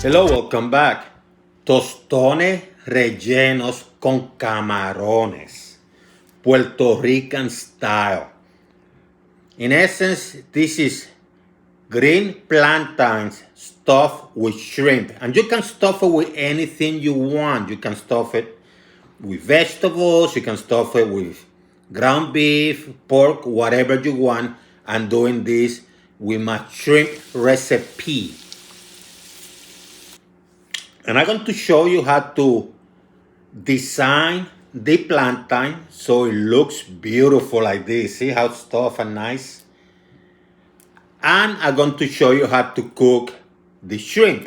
Hello, welcome back. Tostones rellenos con camarones. Puerto Rican style. In essence, this is green plantains stuffed with shrimp. And you can stuff it with anything you want. You can stuff it with vegetables, you can stuff it with ground beef, pork, whatever you want. I'm doing this with my shrimp recipe. And I'm going to show you how to design the plantain so it looks beautiful like this. See how stuffed and nice? And I'm going to show you how to cook the shrimp.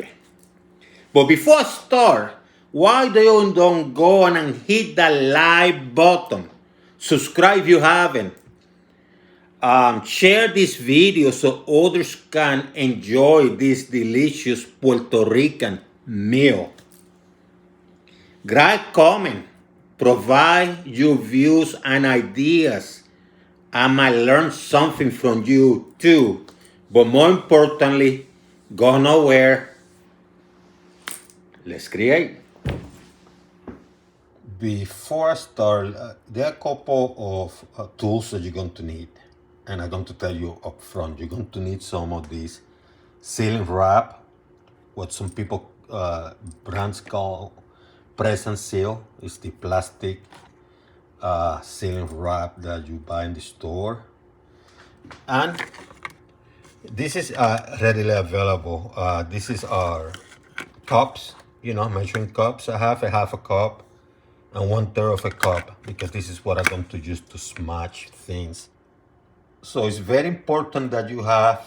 But before I start, why do you don't go on and hit the like button? Subscribe if you haven't. Share this video so others can enjoy this delicious Puerto Rican meal. Write comment, provide your views and ideas. I might learn something from you too. But more importantly, go nowhere. Let's create. Before I start, there are a couple of tools that you're going to need. And I'm going to tell you up front, you're going to need some of these sealing wrap, what some people brands call press and seal. It's the plastic sealing wrap that you buy in the store. And this is readily available. This is our cups, measuring cups. I have a half a cup and 1/3 of a cup because this is what I'm going to use to smash things. So it's very important that you have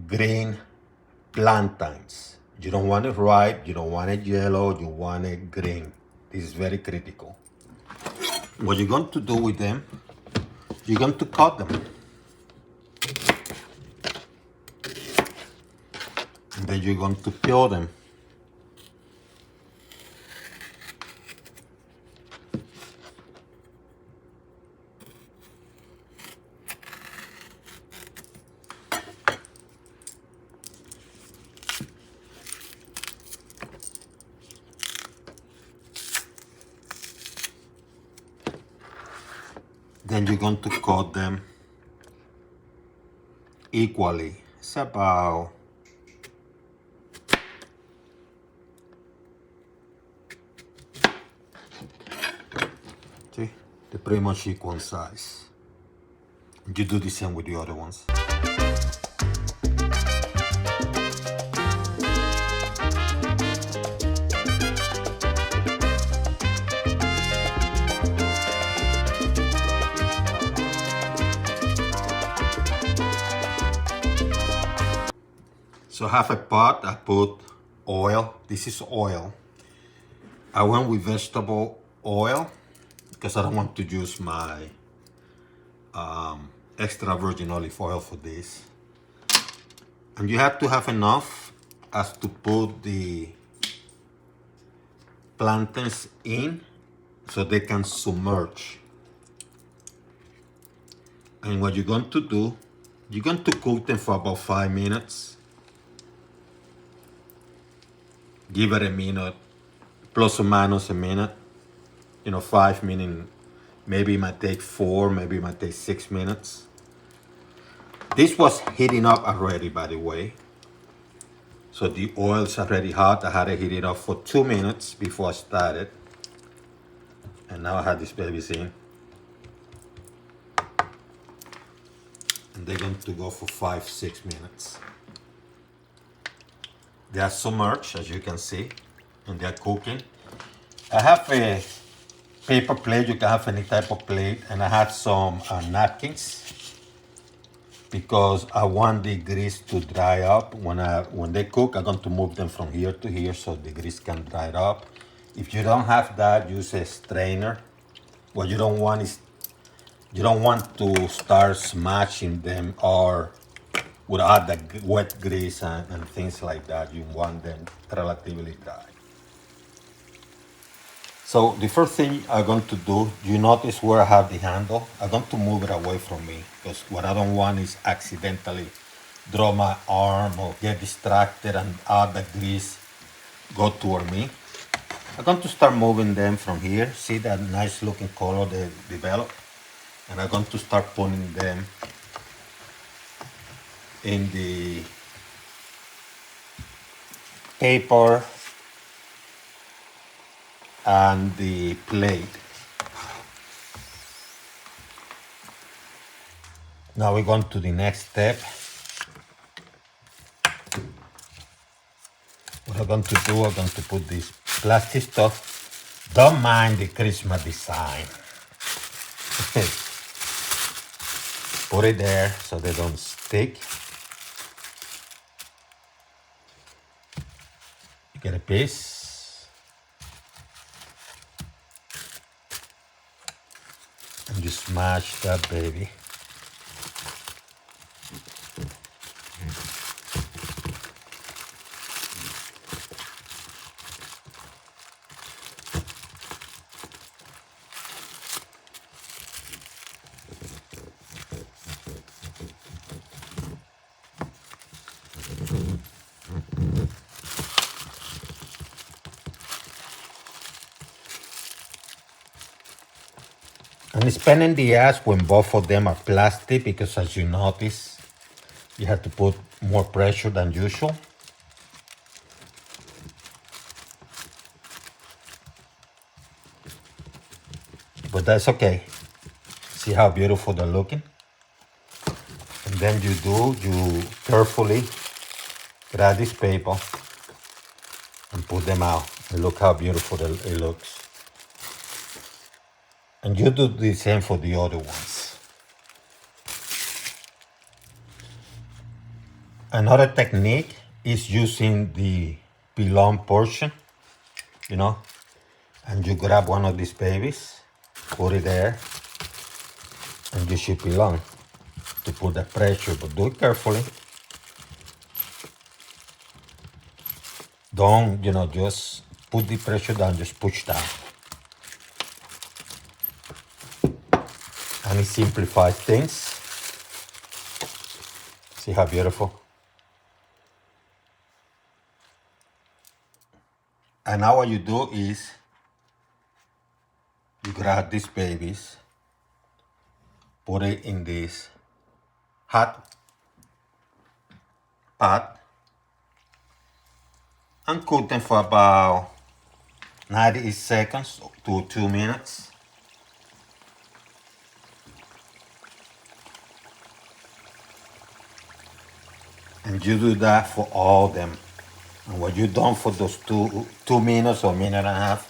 green plantains. You don't want it ripe, you don't want it yellow, you want it green. This is very critical. What you're going to do with them, you're going to cut them. And then you're going to peel them. Then you're going to cut them equally. It's about see, they're pretty much equal size. You do the same with the other ones. So I have a pot, I put oil. This is oil. I went with vegetable oil because I don't want to use my extra virgin olive oil for this. And you have to have enough as to put the plantains in so they can submerge. And what you're going to do, you're going to cook them for about 5 minutes. Give it a minute, plus or minus a minute. 5 meaning maybe it might take 4, maybe it might take 6 minutes. This was heating up already, by the way. So the oil's already hot. I had it heated up for 2 minutes before I started. And now I have these babies in. And they're going to go for 5-6 minutes. They are submerged, as you can see, and they are cooking. I have a paper plate. You can have any type of plate, and I had some napkins because I want the grease to dry up. When they cook, I'm going to move them from here to here so the grease can dry up. If you don't have that, use a strainer. What you don't want is you don't want to start smashing them or without the wet grease and things like that. You want them relatively dry. So the first thing I'm going to do, you notice where I have the handle? I'm going to move it away from me because what I don't want is accidentally draw my arm or get distracted and all the grease go toward me. I'm going to start moving them from here. See that nice looking color they develop? And I'm going to start putting them in the paper and the plate. Now we're going to the next step. What I'm going to do, I'm going to put this plastic stuff. Don't mind the Christmas design. Put it there so they don't stick. You get a piece. And you smash that baby. And it's pain in the ass when both of them are plastic because, as you notice, you have to put more pressure than usual. But that's okay. See how beautiful they're looking? And then you carefully grab this paper and put them out. And look how beautiful it looks. And you do the same for the other ones. Another technique is using the pilon portion, and you grab one of these babies, put it there, and use your pilon to put the pressure, but do it carefully. Don't, just put the pressure down, just push down. And it simplifies things. See how beautiful? And now what you do is you grab these babies, put it in this hot pot, and cook them for about 90 seconds to 2 minutes. And you do that for all of them. And when you're done for those 2 minutes or minute and a half,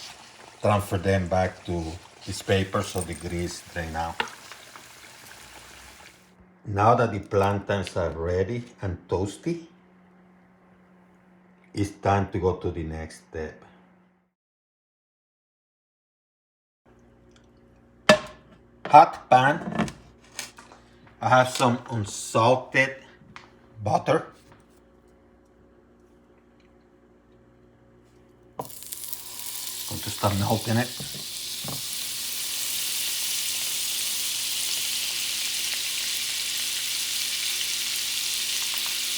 transfer them back to this paper so the grease drain out. Now that the plantains are ready and toasty, it's time to go to the next step. Hot pan. I have some unsalted butter. Going to start melting it.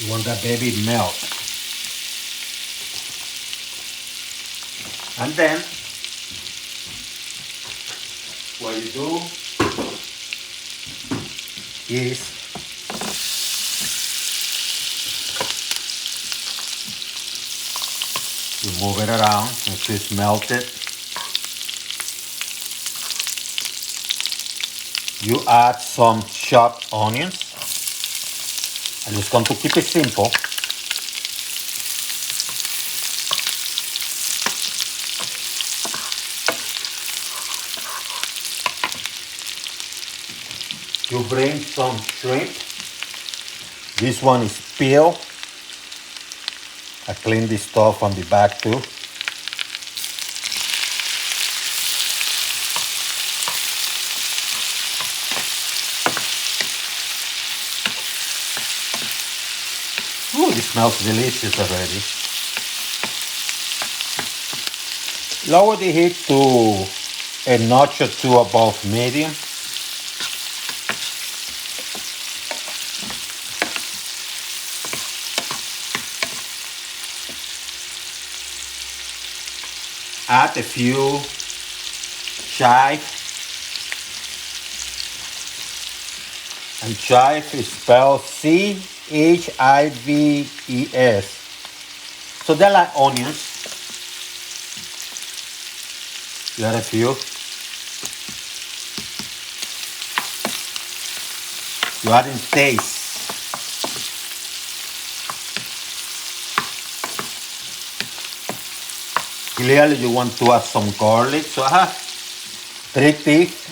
You want that baby melt. And then what you do is you move it around until it's melted. You add some chopped onions. I'm just going to keep it simple. You bring some shrimp. This one is peeled. I clean this stuff on the back too. Ooh, it smells delicious already. Lower the heat to a notch or two above medium. add a few chive. And chive is spelled Chives. So they're like onions. You add a few. You add in taste. Clearly you want to add some garlic. So I have 3 teeth.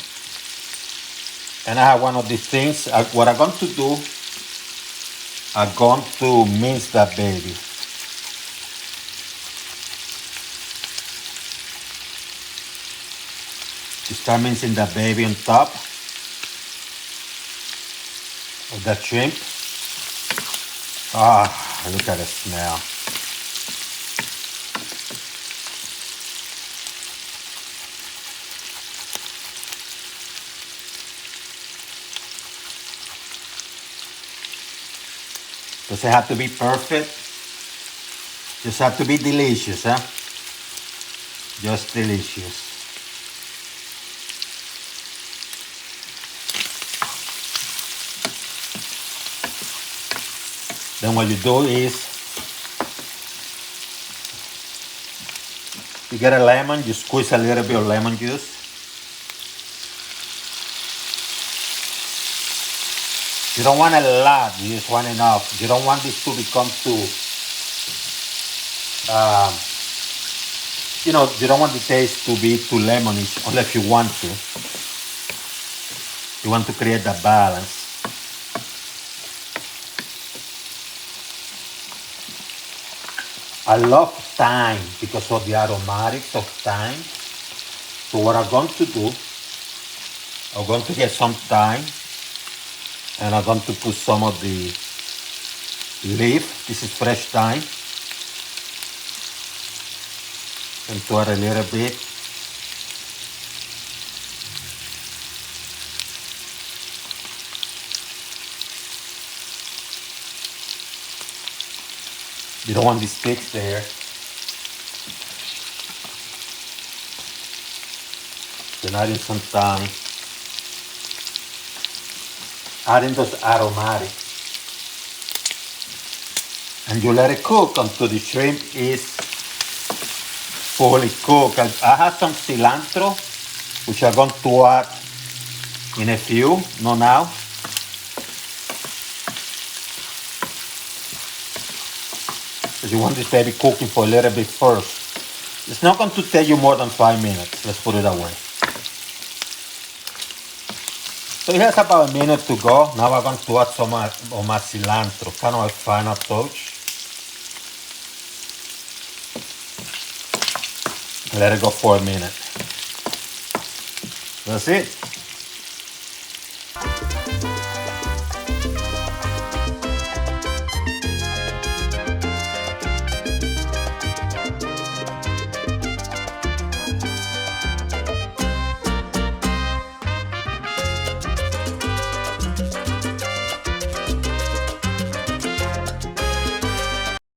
And I have one of these things. What I'm going to do, I'm going to mince that baby. You start mincing that baby on top of that shrimp. Ah, look at the smell. Doesn't have to be perfect. Just have to be delicious, huh? Just delicious. Then what you do is, you get a lemon, you squeeze a little bit of lemon juice. You don't want a lot, you just want enough. You don't want this to become too, you don't want the taste to be too lemonish unless you want to. You want to create that balance. I love thyme because of the aromatics of thyme. So what I'm going to do, I'm going to get some thyme and I'm going to put some of the leaf. This is fresh thyme. And to add a little bit. You don't want the sticks there. Then adding some thyme. Adding those aromatics. And you let it cook until the shrimp is fully cooked. I have some cilantro, which I'm going to add in a few, not now. Because you want this baby cooking for a little bit first. It's not going to take you more than 5 minutes, let's put it that way. So it has about a minute to go. Now I'm going to add some of my cilantro, kind of a final touch. Let it go for a minute. That's it.